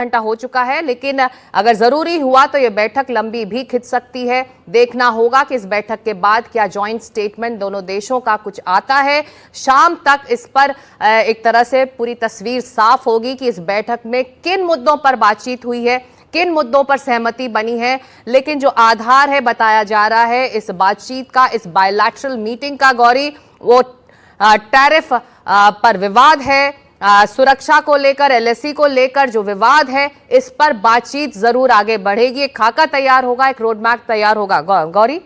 घंटा हो चुका है, लेकिन अगर जरूरी हुआ तो यह बैठक लंबी भी खिंच सकती है। देखना होगा कि इस बैठक के बाद क्या जॉइंट स्टेटमेंट दोनों देशों का कुछ आता है। शाम तक इस पर एक तरह से पूरी तस्वीर साफ होगी कि इस बैठक में किन मुद्दों पर बातचीट हुई है, किन मुद्दों पर सहमति बनी है। लेकिन जो आधार है बताया जा रहा है इस बातचीत का, इस बायलैटरल मीटिंग का, गौरी, वो टैरिफ पर विवाद है, सुरक्षा को लेकर, एलएसी को लेकर जो विवाद है, इस पर बातचीत जरूर आगे बढ़ेगी। एक खाका तैयार होगा, एक रोड मैप तैयार होगा। गौरी,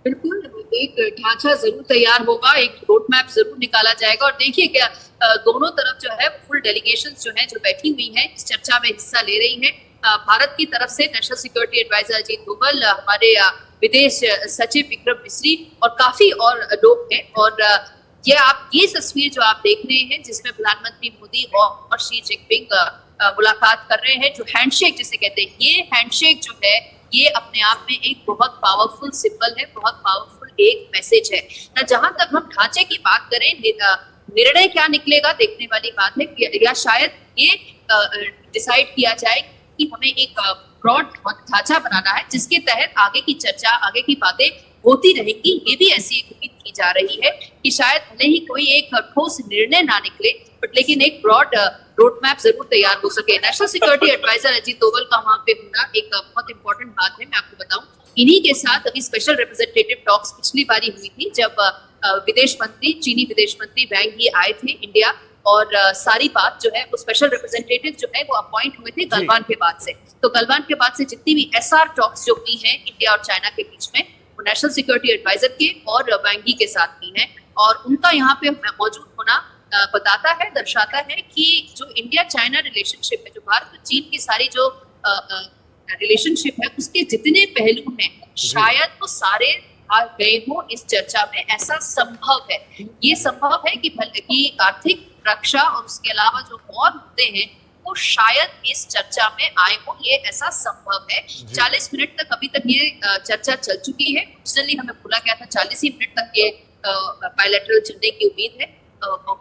बिल्कुल, एक ढांचा जरूर तैयार होगा, एक रोड मैप जरूर निकाला जाएगा। और देखिए क्या दोनों तरफ जो है फुल डेलीगेशंस जो है जो बैठी हुई हैं इस चर्चा में हिस्सा ले रही हैं। भारत की तरफ से national security adviser Ajit Doval, हमारे विदेश सचिव विक्रम मिस्री और काफी और लोग हैं। और ये तस्वीर जो आप देख रहे हैं जिसमें प्रधानमंत्री मोदी और शी जिनपिंग मुलाकात कर रहे हैं, जो हैंडशेक जिसे कहते हैं, ये हैंडशेक जो है ये अपने आप में एक बहुत पावरफुल सिंबल है, बहुत पावरफुल एक मैसेज है ना। जहां तक हम ढांचे की बात करें, निर्णय क्या निकलेगा देखने वाली बात है, या शायद ये डिसाइड किया जाए कि हमें एक ब्रॉड ढांचा बनाना है जिसके तहत आगे की चर्चा, आगे की बातें होती रहेंगी। ये भी ऐसी एक उम्मीद की जा रही है कि शायद भले ही कोई एक ठोस निर्णय ना निकले, बट लेकिन एक ब्रॉड रोड मैप जरूर तैयार हो सके। National security adviser Ajit Doval का वहां पे होना एक बहुत इंपॉर्टेंट बात है। मैं आपको बताऊं, इन्हीं के साथ अभी स्पेशल रिप्रेजेंटेटिव टॉक्स पिछली बारी हुई थी जब विदेश मंत्री, चीनी विदेश मंत्री वैंग ही आए थे इंडिया, और सारी बात जो है वो स्पेशल रिप्रेजेंटेटिव जो है वो अपॉइंट हुए थे गलवान के बाद से। तो गलवान के बाद से जितनी भी एसआर टॉक्स जो हुई हैं इंडिया और चाइना के बीच में, वो नेशनल सिक्योरिटी एडवाइजर के और वैंगी के साथ की है। और उनका यहाँ पे मौजूद होना बताता है, दर्शाता है कि जो इंडिया चाइना रिलेशनशिप है, जो भारत और चीन की सारी जो रिलेशनशिप है, उसके जितने पहलू हैं शायद वो सारे आ गए हो इस चर्चा में। ऐसा संभव है, ये संभव है कि आर्थिक रक्षा और उसके अलावा जो और मुद्दे हैं वो शायद इस चर्चा में आए हो, ये ऐसा संभव है। 40 मिनट तक अभी तक ये चर्चा चल चुकी है। ओरिजिनली हमें बोला गया था 40 ही मिनट तक ये बायलैटरल चलने की उम्मीद है।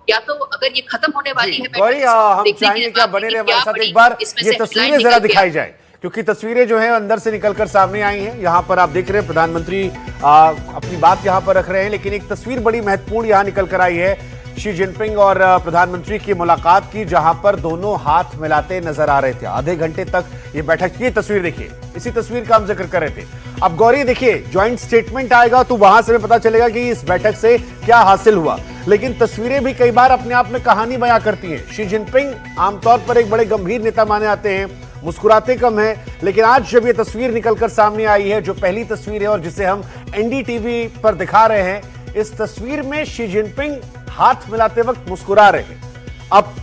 या तो अगर ये खत्म होने वाली है, हम चाहेंगे क्या बने रहे हमारे साथ, एक बार ये तस्वीरें जरा दिखाई जाए, क्योंकि तस्वीरें जो हैं अंदर से निकलकर सामने आई हैं। यहाँ पर आप देख रहे हैं प्रधानमंत्री अपनी बात यहाँ पर रख रहे हैं, लेकिन एक तस्वीर बड़ी महत्वपूर्ण यहाँ निकल कर आई है शी जिनपिंग और प्रधानमंत्री की मुलाकात की, जहां पर दोनों हाथ मिलाते नजर आ रहे थे। आधे घंटे तक ये बैठक की तस्वीर देखिए, इसी तस्वीर का हम जिक्र कर रहे थे। अब गौरी देखिए, ज्वाइंट स्टेटमेंट आएगा तो वहां से पता चलेगा कि इस बैठक से क्या हासिल हुआ, लेकिन तस्वीरें भी कई बार अपने आप में कहानी बयां करती हैं। शी जिनपिंग आमतौर पर एक बड़े गंभीर नेता माने जाते हैं, मुस्कुराते कम है, लेकिन आज जब ये तस्वीर निकलकर सामने आई है, जो पहली तस्वीर है और जिसे हम एनडीटीवी पर दिखा रहे हैं, इस तस्वीर में शी जिनपिंग हाथ मिलाते वक्त मुस्कुरा रहे हैं। अब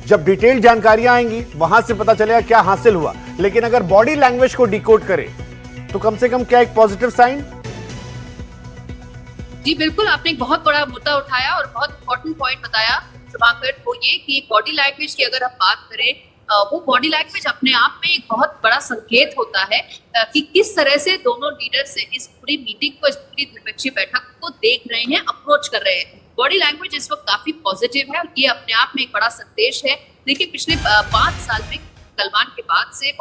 जब डिटेल जानकारियां आएंगी वहां से पता चलेगा क्या हासिल हुआ, लेकिन अगर बॉडी लैंग्वेज को डिकोड करें तो कम से कम क्या एक पॉजिटिव साइन। जी बिल्कुल, आपने एक बहुत बड़ा मुद्दा उठाया और बहुत इंपॉर्टेंट पॉइंट बताया शुभांकर, वो ये कि बॉडी लैंग्वेज की अगर हम बात करें, वो बॉडी लैंग्वेज अपने आप में एक बहुत बड़ा संकेत होता है कि किस तरह से दोनों लीडर्स इस पूरी मीटिंग को, इस पूरी द्विपक्षीय बैठक को देख रहे हैं, अप्रोच कर रहे हैं। बॉडी लैंग्वेज इस वक्त काफी पॉजिटिव है और ये अपने आप में एक बड़ा संदेश है। देखिए, पिछले 5 साल में गलवान के बाद से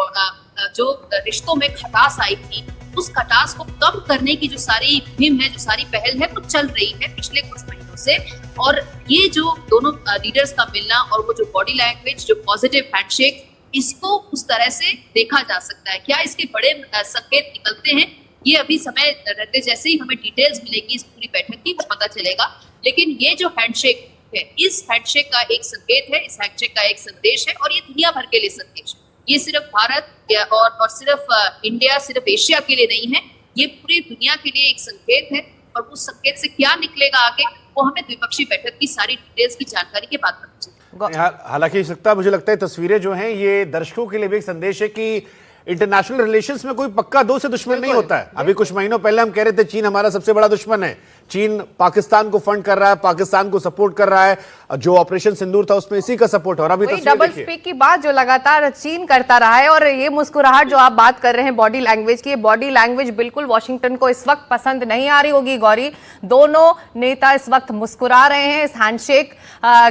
जो रिश्तों में खटास आई थी, उस खटास को कम करने की जो सारी मुहिम है, जो सारी पहल है, वो चल रही है पिछले कुछ महीनों से। और ये जो दोनों लीडर्स का मिलना और वो जो बॉडी लैंग्वेज, जो पॉजिटिव हैंडशेक, इसको उस तरह से देखा जा सकता है। क्या इसके बड़े संकेत निकलते हैं, ये अभी समय रहते जैसे ही हमें डिटेल्स मिलेगी इस पूरी बैठक की, वो पता चलेगा। लेकिन ये जो हैंडशेक है, इस हैंडशेक का एक संकेत है, इस हैंडशेक का एक संदेश है, और ये दुनिया भर के लिए संदेश है। ये सिर्फ भारत और सिर्फ इंडिया, सिर्फ एशिया के लिए नहीं है, ये पूरी दुनिया के लिए एक संकेत है। और उस संकेत से क्या निकलेगा आगे, वो हमें द्विपक्षीय बैठक की सारी डिटेल्स की जानकारी के बाद पता चलेगा। हालांकि मुझे लगता है तस्वीरें जो हैं ये दर्शकों के लिए भी एक संदेश है कि इंटरनेशनल रिलेशंस में कोई पक्का दोस्त से दुश्मन नहीं होता है। अभी कुछ महीनों पहले हम कह रहे थे चीन हमारा सबसे बड़ा दुश्मन है, चीन पाकिस्तान को फंड कर रहा है, पाकिस्तान को सपोर्ट कर रहा है, जो ऑपरेशन सिंदूर था उसमें इसी का सपोर्ट हो रहा। अभी डबल स्पीक की बात जो लगातार चीन करता रहा है, और ये मुस्कुराहट जो आप बात कर रहे हैं बॉडी लैंग्वेज की, बॉडी लैंग्वेज बिल्कुल वॉशिंगटन को इस वक्त पसंद नहीं आ रही होगी। गौरी, दोनों नेता इस वक्त मुस्कुरा रहे हैं इस हैंडशेक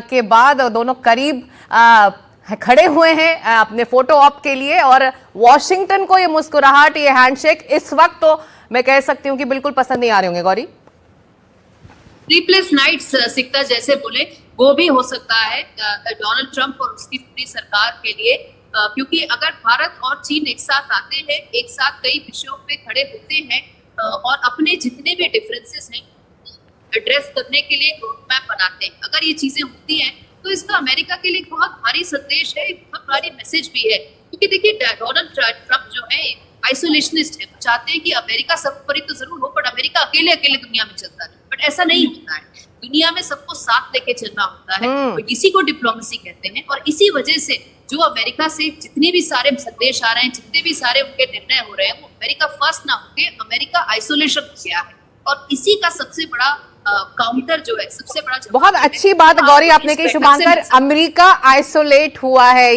के बाद, दोनों करीब खड़े हुए हैं अपने फोटो ऑप के लिए, और वॉशिंगटन को ये मुस्कुराहट, ये हैंडशेक इस वक्त तो मैं कह सकती हूँ कि बिल्कुल पसंद नहीं आ रहे होंगे। गौरी, स्लीपलेस नाइट्स सिकता जैसे बोले वो भी हो सकता है डोनाल्ड ट्रंप और उसकी पूरी सरकार के लिए, क्योंकि अगर भारत और चीन एक साथ आते हैं, एक साथ कई विषयों पे खड़े होते हैं और अपने जितने भी डिफरेंसेस हैं एड्रेस करने के लिए रोड मैप बनाते हैं, अगर ये चीजें होती हैं तो इसका अमेरिका के लिए बहुत भारी संदेश है, बहुत भारी मैसेज भी है। क्योंकि देखिए डोनाल्ड ट्रंप जो है आइसोलेशनिस्ट है, चाहते हैं कि अमेरिका सब पर ही तो जरूर हो, बट अमेरिका अकेले अकेले दुनिया में चलता है, बट ऐसा नहीं होता है। दुनिया में सबको साथ लेके चलना होता है, और इसी को डिप्लोमेसी कहते हैं। और इसी वजह से जो अमेरिका से जितने भी सारे संदेश आ रहे हैं, जितने भी सारे उनके निर्णय हो रहे हैं, वो अमेरिका फर्स्ट ना होके अमेरिका आइसोलेशन हो गया है, और इसी का सबसे बड़ा काउंटर जो है, सबसे बड़ा बहुत अच्छी बात गौरी आपने की शुभांकर, अमेरिका आइसोलेट हुआ है।